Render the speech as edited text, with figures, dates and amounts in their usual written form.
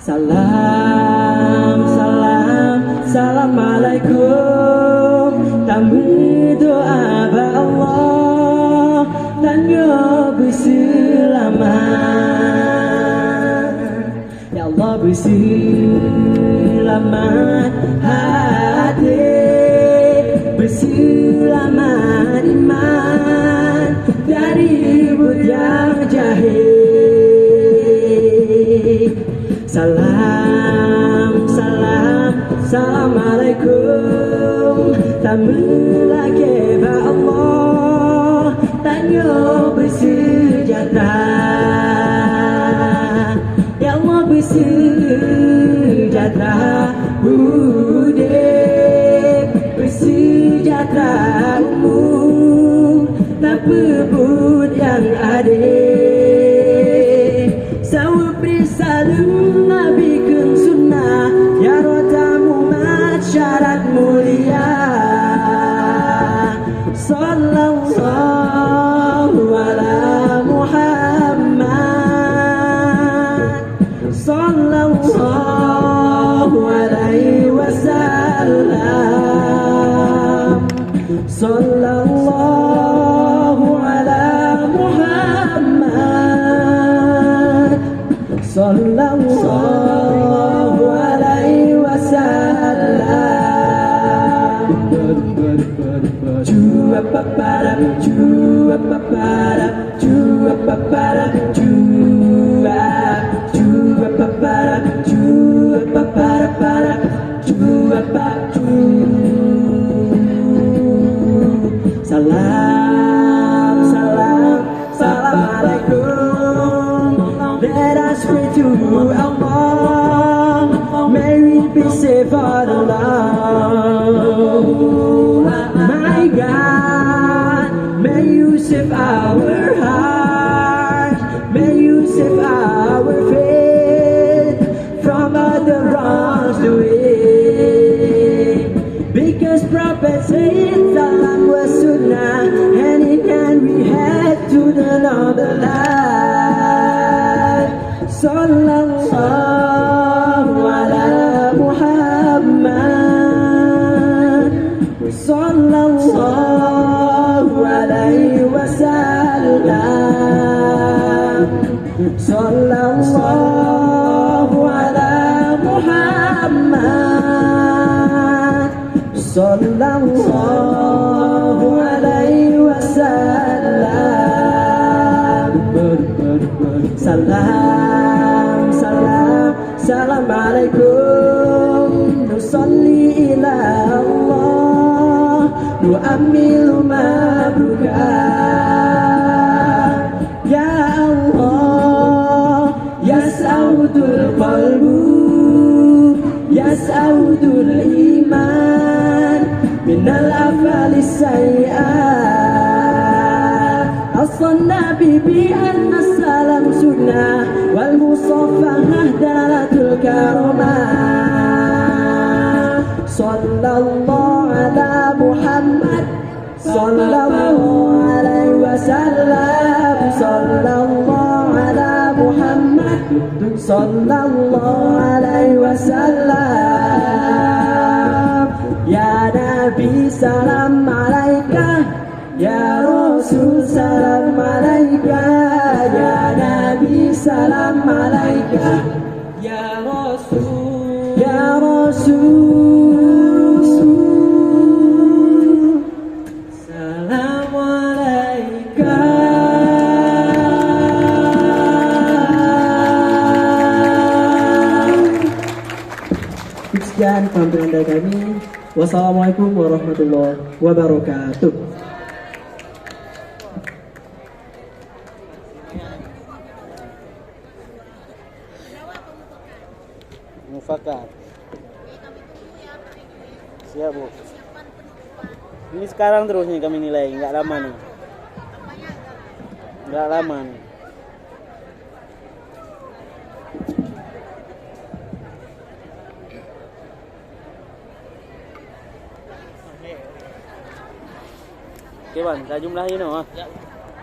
Salam, salam, Assalamualaikum. Tamu doa ba Allah dan yo berselamat. Ya Allah berselamat hati, berselamat iman dari ribut yang jahil. Salam, salam, Assalamualaikum. Tamu lagi ba Allah tanyo bersejahtera. Ya Allah bersejahtera budek, bersejahtera umum tak berbut yang adil. Sawa prisalun Nabi kun sunnah ya rotamu mat syarat mulia. Sallallahu ala Muhammad, sallallahu alaihi wasallam, sallallahu ala Muhammad, sallallahu alaihi wasallam. Jua papara, jua papara, jua papara, jua, jua papara, jua papara para, jua patu. Salam, salam, salam alaikum. Let us pray to Allah. May we be safe for Allah. My God, may you save our heart, may you save our faith from other wrongs doing. Because Prophet said, Salam was sunnah, hand in hand we head to another life. Sallallahu ala Muhammad, sallallahu alaihi wasallam, sallallahu ala Muhammad, sallallahu alaihi wasallam. Salam, salam, salam alaikum. Nusalli ila Allah, nu'amilu mabruka. Ya Allah, yas'udul qalbu, yas'udul iman minal afali sayyi'at. As-nabi bi anna salam sunnah wal musaffahah dalatul karamah. Sallallahu ala Muhammad, sallallahu alaihi wasallam, sallallahu ala Muhammad, sallallahu alaihi wasallam. Ya Nabi salam alaika, ya Rasul salam alaika, ya Nabi salam alaika, ya Rasul, ya Rasul, salam alaika. Sekian penampilan dari kami. Wassalamualaikum warahmatullahi wabarakatuh. mufakat. Siap Bu. Ini sekarang terus nih kami nilai, nggak lama nih. Nggak lama nih. Oke Ban, kita jumlahin no.